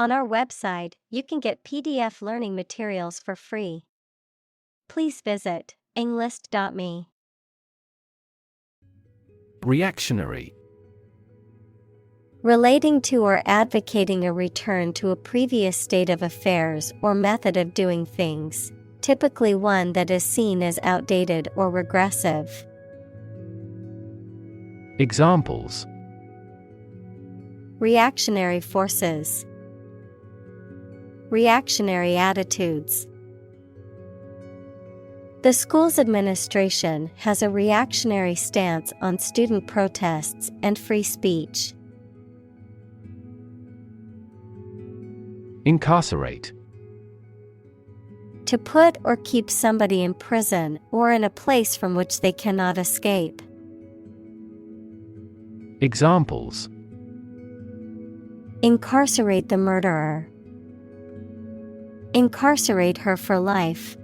On our website, you can get PDF learning materials for free. Please visit englist.me. Reactionary. Relating to or advocating a return to a previous state of affairs or method of doing things, typically one that is seen as outdated or regressive. Examples: Reactionary forces. Reactionary attitudes. The school's administration has a reactionary stance on student protests and free speech. Incarcerate. To put or keep somebody in prison or in a place from which they cannot escape. Examples: Incarcerate the murderer. Incarcerate her for life.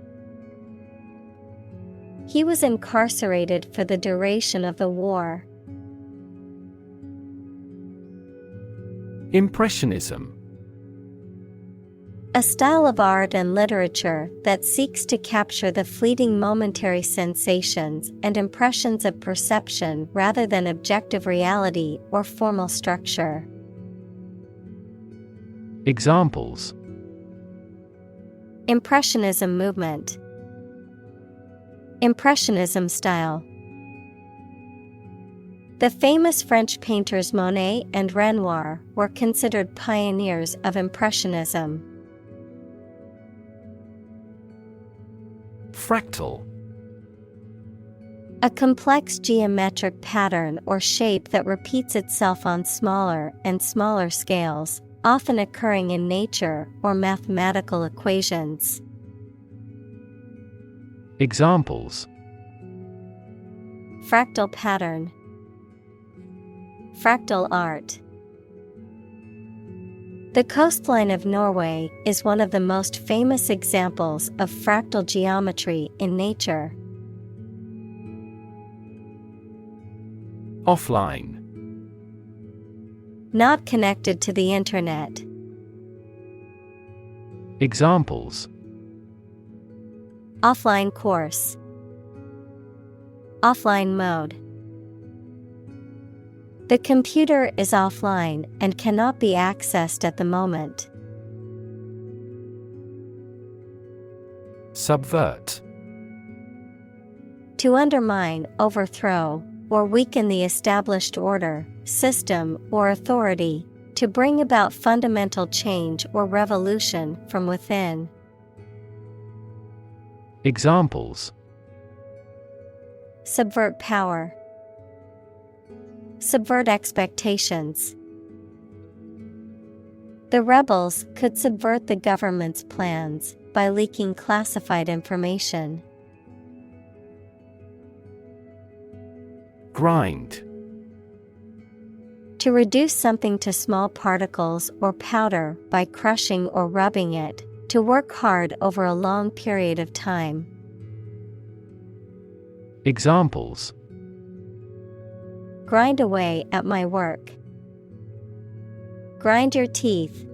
He was incarcerated for the duration of the war. Impressionism. A style of art and literature that seeks to capture the fleeting momentary sensations and impressions of perception rather than objective reality or formal structure. Examples: Impressionism movement. Impressionism style. The famous French painters Monet and Renoir were considered pioneers of Impressionism. Fractal. A complex geometric pattern or shape that repeats itself on smaller and smaller scales, often occurring in nature or mathematical equations. Examples: Fractal pattern. Fractal art. The coastline of Norway is one of the most famous examples of fractal geometry in nature. Offline. Not connected to the internet. Examples: Offline course. Offline mode. The computer is offline and cannot be accessed at the moment. Subvert. To undermine, overthrow, or weaken the established order, system, or authority, to bring about fundamental change or revolution from within. Examples: Subvert power. Subvert expectations. The rebels could subvert the government's plans by leaking classified information. Grind. To reduce something to small particles or powder by crushing or rubbing it, to work hard over a long period of time. Examples: Grind away at my work. Grind your teeth.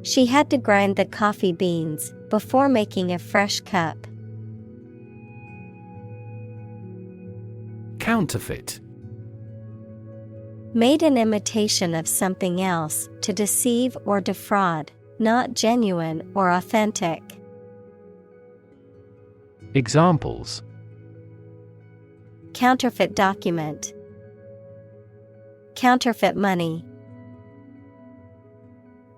She had to grind the coffee beans before making a fresh cup. Counterfeit. Made in imitation of something else to deceive or defraud, not genuine or authentic. Examples: Counterfeit document. Counterfeit money.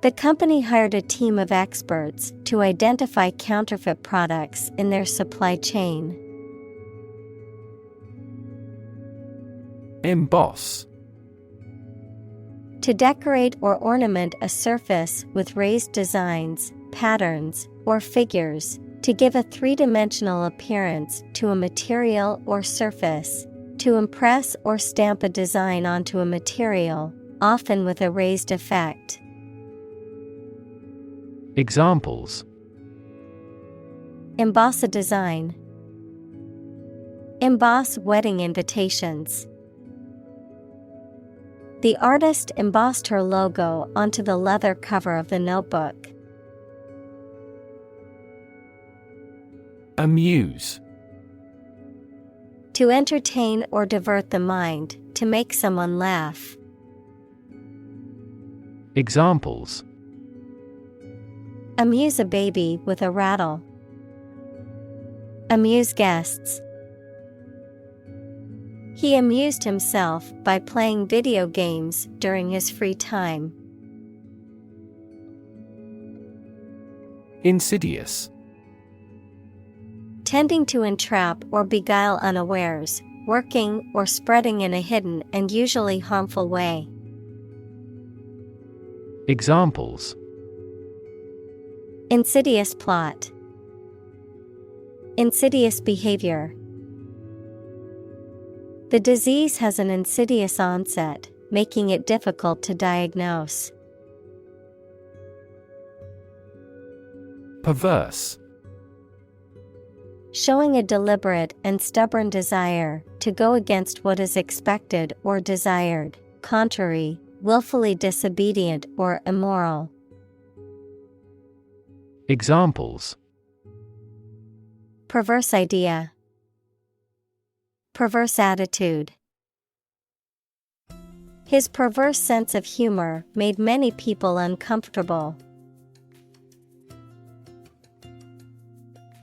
The company hired a team of experts to identify counterfeit products in their supply chain. Emboss. To decorate or ornament a surface with raised designs, patterns, or figures, to give a three-dimensional appearance to a material or surface, to impress or stamp a design onto a material, often with a raised effect. Examples: Emboss a design. Emboss wedding invitations. The artist embossed her logo onto the leather cover of the notebook. Amuse. To entertain or divert the mind, to make someone laugh. Examples: Amuse a baby with a rattle. Amuse guests. He amused himself by playing video games during his free time. Insidious. Tending to entrap or beguile unawares, working or spreading in a hidden and usually harmful way. Examples: Insidious plot. Insidious behavior. The disease has an insidious onset, making it difficult to diagnose. Perverse. Showing a deliberate and stubborn desire to go against what is expected or desired, contrary, willfully disobedient or immoral. Examples: Perverse idea. Perverse attitude. His perverse sense of humor made many people uncomfortable.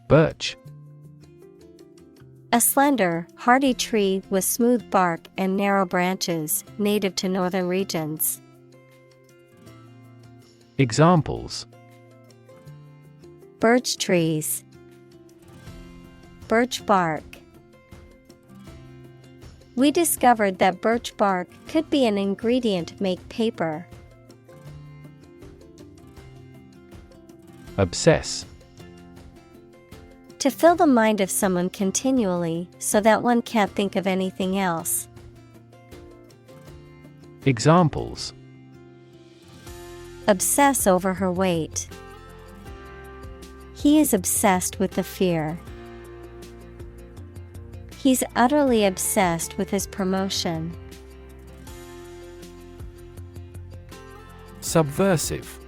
Birch. A slender, hardy tree with smooth bark and narrow branches, native to northern regions. Examples: Birch trees. Birch bark. We discovered that birch bark could be an ingredient to make paper. Obsess. To fill the mind of someone continually so that one can't think of anything else. Examples: Obsess over her weight. He is obsessed with the fear. He's utterly obsessed with his promotion. Subversive.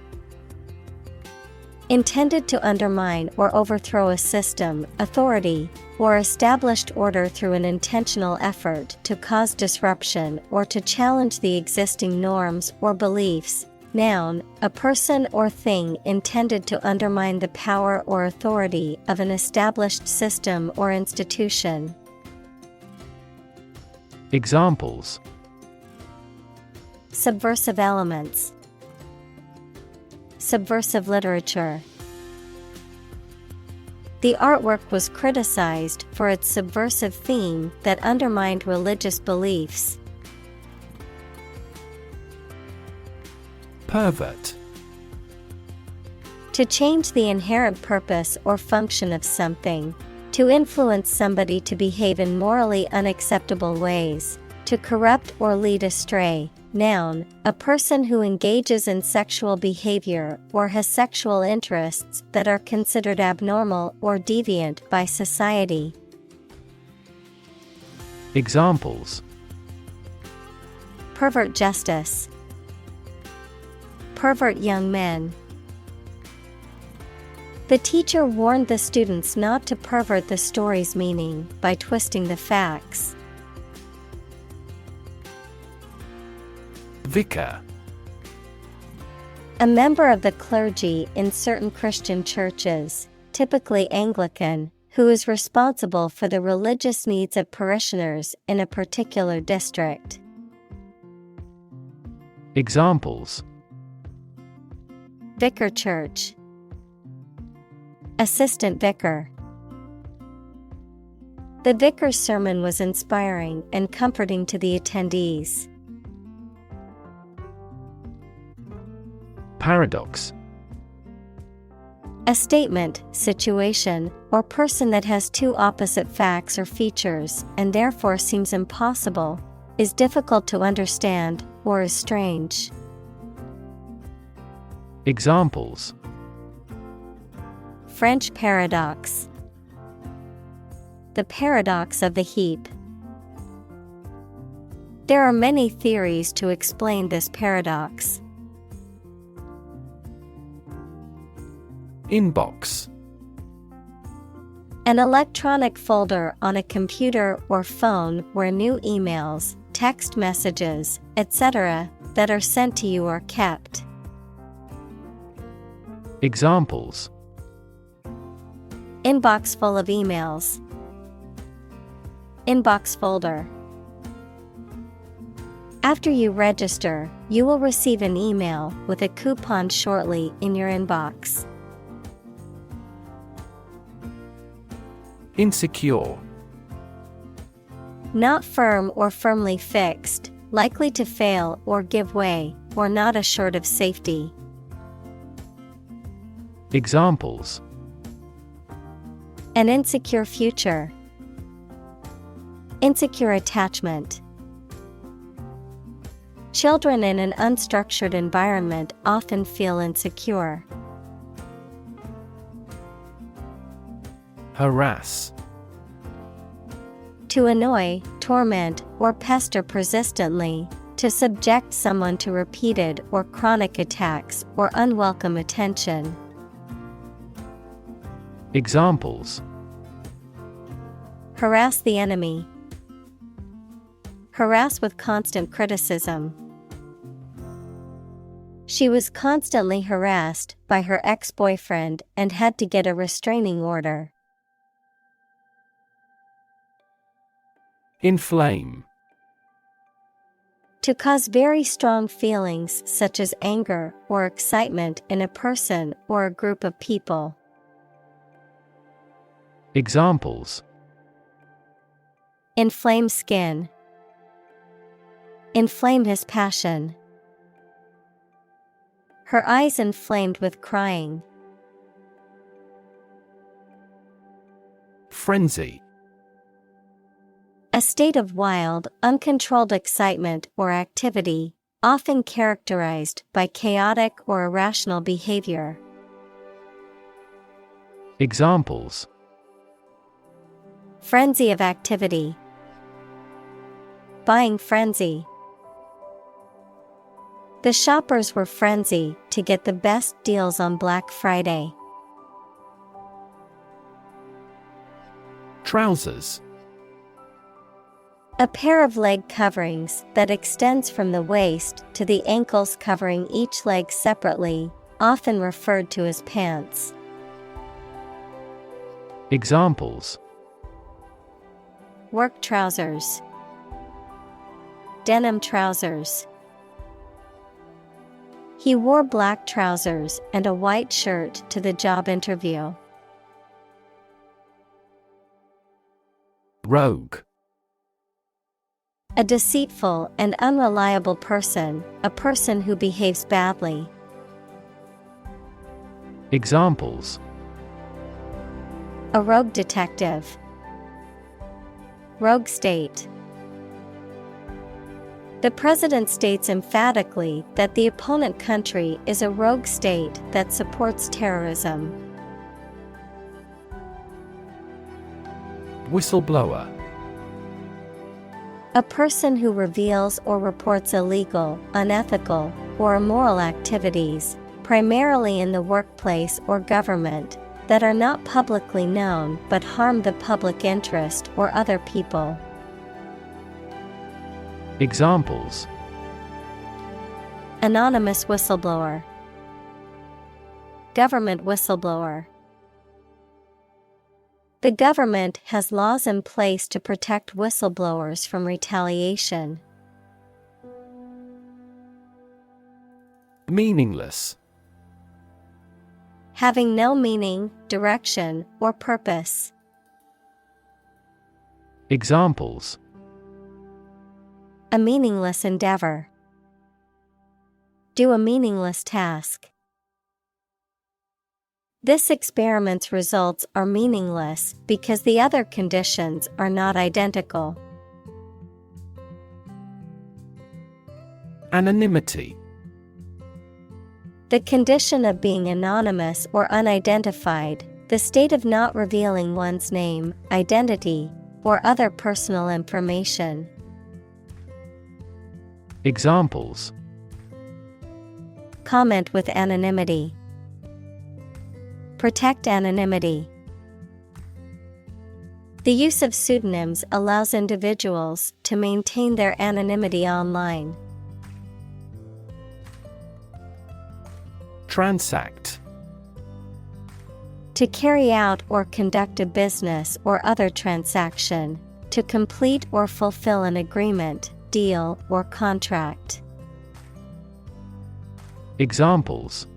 Intended to undermine or overthrow a system, authority, or established order through an intentional effort to cause disruption or to challenge the existing norms or beliefs. Noun, a person or thing intended to undermine the power or authority of an established system or institution. Examples: Subversive elements. Subversive literature. The artwork was criticized for its subversive theme that undermined religious beliefs. Pervert. To change the inherent purpose or function of something. To influence somebody to behave in morally unacceptable ways. To corrupt or lead astray. Noun, a person who engages in sexual behavior or has sexual interests that are considered abnormal or deviant by society. Examples: Pervert justice. Pervert young men. The teacher warned the students not to pervert the story's meaning by twisting the facts. Vicar. A member of the clergy in certain Christian churches, typically Anglican, who is responsible for the religious needs of parishioners in a particular district. Examples: Vicar church. Assistant vicar. The vicar's sermon was inspiring and comforting to the attendees. Paradox. A statement, situation, or person that has two opposite facts or features and therefore seems impossible, is difficult to understand, or is strange. Examples: French paradox. The paradox of the heap. There are many theories to explain this paradox. Inbox. An electronic folder on a computer or phone where new emails, text messages, etc. that are sent to you are kept. Examples: Inbox full of emails. Inbox folder. After you register, you will receive an email with a coupon shortly in your inbox. Insecure. Not firm or firmly fixed, likely to fail or give way, or not assured of safety. Examples: An insecure future. Insecure attachment. Children in an unstructured environment often feel insecure. Harass. To annoy, torment, or pester persistently, to subject someone to repeated or chronic attacks or unwelcome attention. Examples: Harass the enemy. Harass with constant criticism. She was constantly harassed by her ex-boyfriend and had to get a restraining order. Inflame. To cause very strong feelings such as anger or excitement in a person or a group of people. Examples: Inflame skin. Inflame his passion. Her eyes inflamed with crying. Frenzy. A state of wild, uncontrolled excitement or activity, often characterized by chaotic or irrational behavior. Examples: Frenzy of activity. Buying frenzy. The shoppers were frenzied to get the best deals on Black Friday. Trousers. A pair of leg coverings that extends from the waist to the ankles, covering each leg separately, often referred to as pants. Examples: Work trousers. Denim trousers. He wore black trousers and a white shirt to the job interview. Rogue. A deceitful and unreliable person, a person who behaves badly. Examples: A rogue detective. Rogue state. The president states emphatically that the opponent country is a rogue state that supports terrorism. Whistleblower. A person who reveals or reports illegal, unethical, or immoral activities, primarily in the workplace or government, that are not publicly known but harm the public interest or other people. Examples: Anonymous whistleblower. Government whistleblower. The government has laws in place to protect whistleblowers from retaliation. Meaningless. Having no meaning, direction, or purpose. Examples: A meaningless endeavor. Do a meaningless task. This experiment's results are meaningless because the other conditions are not identical. Anonymity. The condition of being anonymous or unidentified, the state of not revealing one's name, identity, or other personal information. Examples: comment with anonymity, protect anonymity. The use of pseudonyms allows individuals to maintain their anonymity online. Transact. To carry out or conduct a business or other transaction, to complete or fulfill an agreement, deal, or contract. Examples: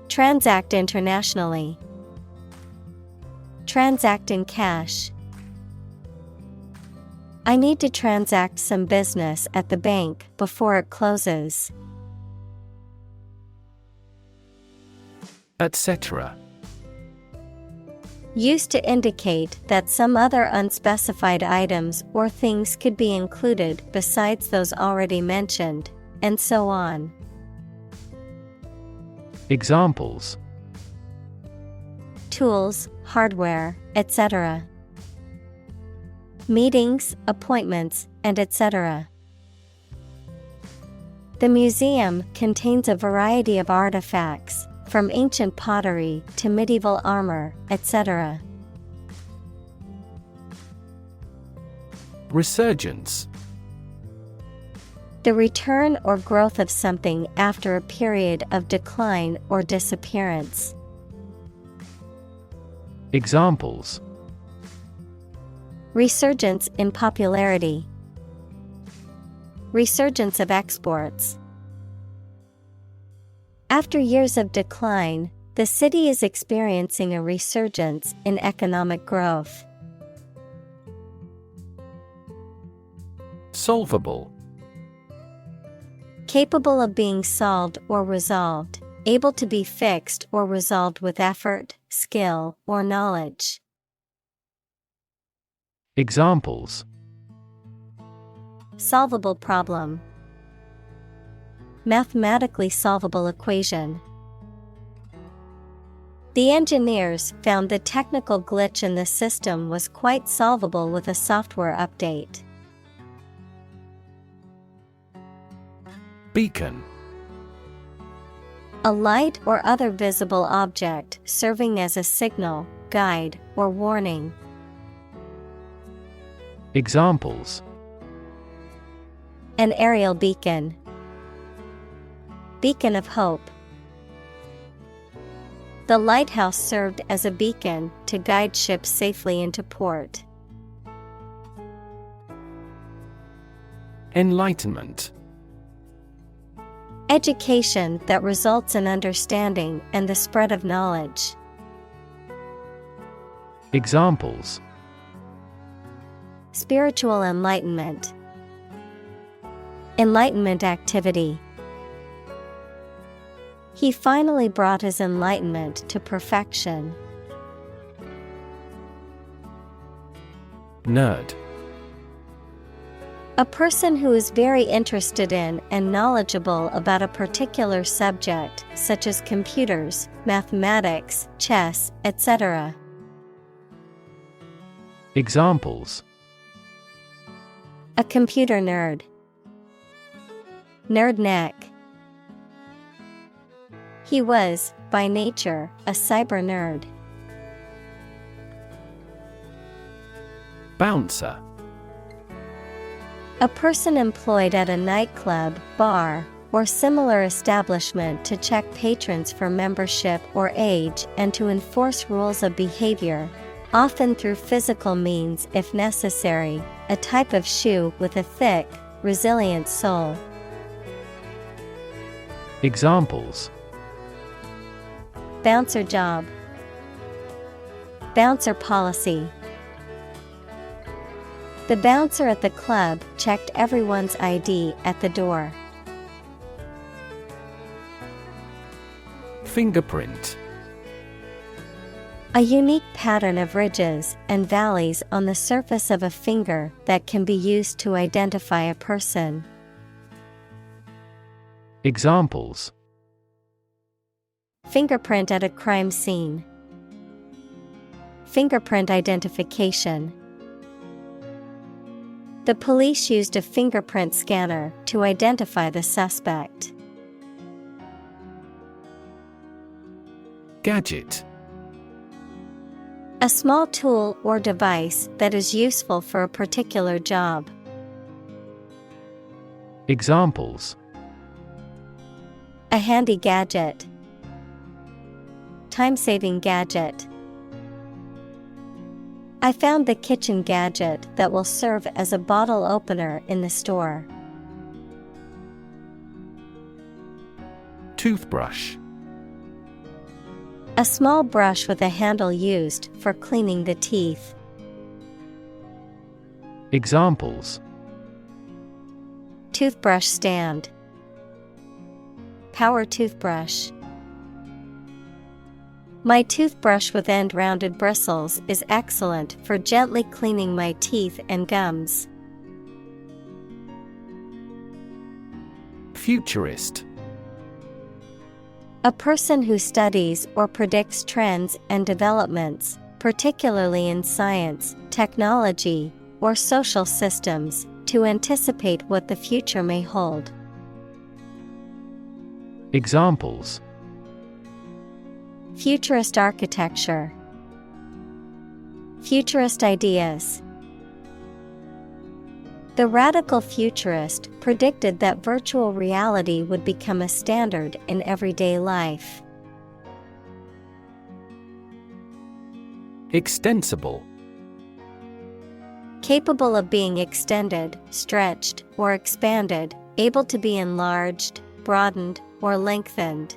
transact internationally, transact in cash. I need to transact some business at the bank before it closes. Etc. Used to indicate that some other unspecified items or things could be included besides those already mentioned, and so on. Examples: tools, hardware, etc. Meetings, appointments, and etc. The museum contains a variety of artifacts, from ancient pottery to medieval armor, etc. Resurgence. The return or growth of something after a period of decline or disappearance. Examples: resurgence in popularity, resurgence of exports. After years of decline, the city is experiencing a resurgence in economic growth. Solvable. Capable of being solved or resolved, able to be fixed or resolved with effort, skill, or knowledge. Examples: solvable problem, mathematically solvable equation. The engineers found the technical glitch in the system was quite solvable with a software update. Beacon. A light or other visible object serving as a signal, guide, or warning. Examples: an aerial beacon, beacon of hope. The lighthouse served as a beacon to guide ships safely into port. Enlightenment. Education that results in understanding and the spread of knowledge. Examples: spiritual enlightenment, enlightenment activity. He finally brought his enlightenment to perfection. Nerd. A person who is very interested in and knowledgeable about a particular subject, such as computers, mathematics, chess, etc. Examples: a computer nerd, nerd neck. He was, by nature, a cyber nerd. Bouncer. A person employed at a nightclub, bar, or similar establishment to check patrons for membership or age and to enforce rules of behavior, often through physical means if necessary, a type of shoe with a thick, resilient sole. Examples: bouncer job, bouncer policy. The bouncer at the club checked everyone's ID at the door. Fingerprint. A unique pattern of ridges and valleys on the surface of a finger that can be used to identify a person. Examples: fingerprint at a crime scene, fingerprint identification. The police used a fingerprint scanner to identify the suspect. Gadget. A small tool or device that is useful for a particular job. Examples: A handy gadget. Time-saving gadget. I found the kitchen gadget that will serve as a bottle opener in the store. Toothbrush. A small brush with a handle used for cleaning the teeth. Examples: Toothbrush stand. Power toothbrush. My toothbrush with end-rounded bristles is excellent for gently cleaning my teeth and gums. Futurist. A person who studies or predicts trends and developments, particularly in science, technology, or social systems, to anticipate what the future may hold. Examples: Futurist architecture. Futurist ideas. The radical futurist predicted that virtual reality would become a standard in everyday life. Extensible. Capable of being extended, stretched, or expanded, able to be enlarged, broadened, or lengthened.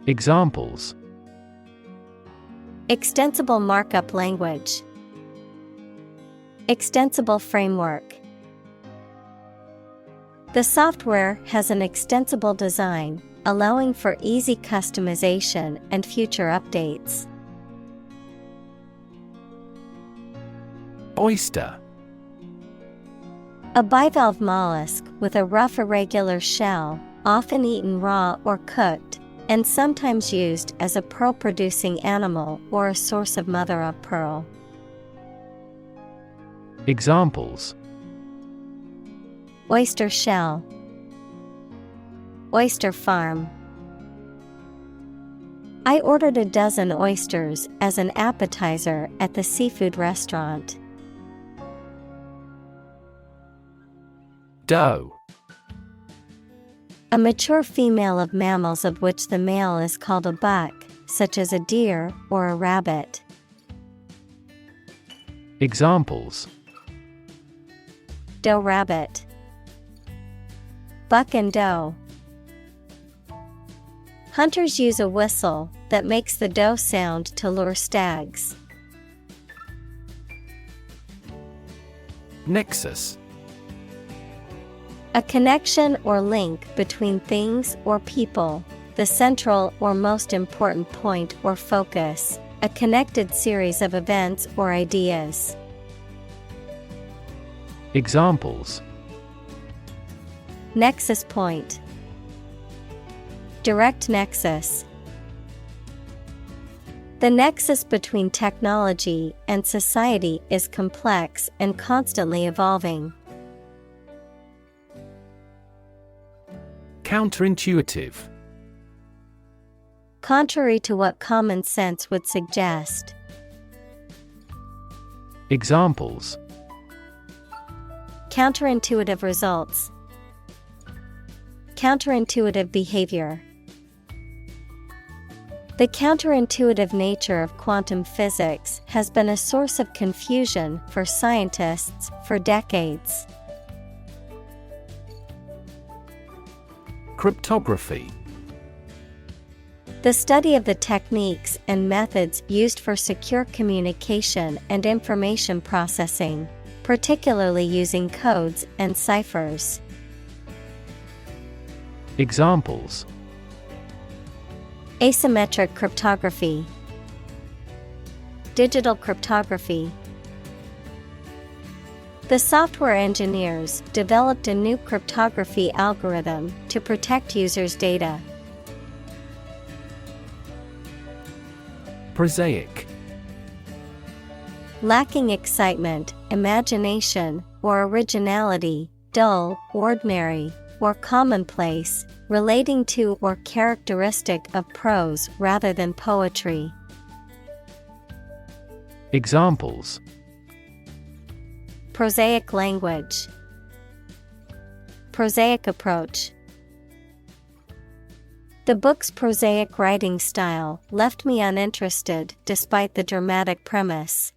Examples: Extensible markup language. Extensible framework. The software has an extensible design, allowing for easy customization and future updates. Oyster. A bivalve mollusk with a rough irregular shell, often eaten raw or cooked, and sometimes used as a pearl-producing animal or a source of mother-of-pearl. Examples: Oyster shell. Oyster farm. I ordered a dozen oysters as an appetizer at the seafood restaurant. Doe. A mature female of mammals of which the male is called a buck, such as a deer or a rabbit. Examples: Doe rabbit. Buck and doe. Hunters use a whistle that makes the doe sound to lure stags. Nexus. A connection or link between things or people, the central or most important point or focus, a connected series of events or ideas. Examples: Nexus point. Direct nexus. The nexus between technology and society is complex and constantly evolving. Counterintuitive. Contrary to what common sense would suggest. Examples: Counterintuitive results. Counterintuitive behavior. The counterintuitive nature of quantum physics has been a source of confusion for scientists for decades. Cryptography. The study of the techniques and methods used for secure communication and information processing, particularly using codes and ciphers. Examples: Asymmetric cryptography. Digital cryptography. The software engineers developed a new cryptography algorithm to protect users' data. Prosaic. Lacking excitement, imagination, or originality, dull, ordinary, or commonplace, relating to or characteristic of prose rather than poetry. Examples: Prosaic language. Prosaic approach. The book's prosaic writing style left me uninterested despite the dramatic premise.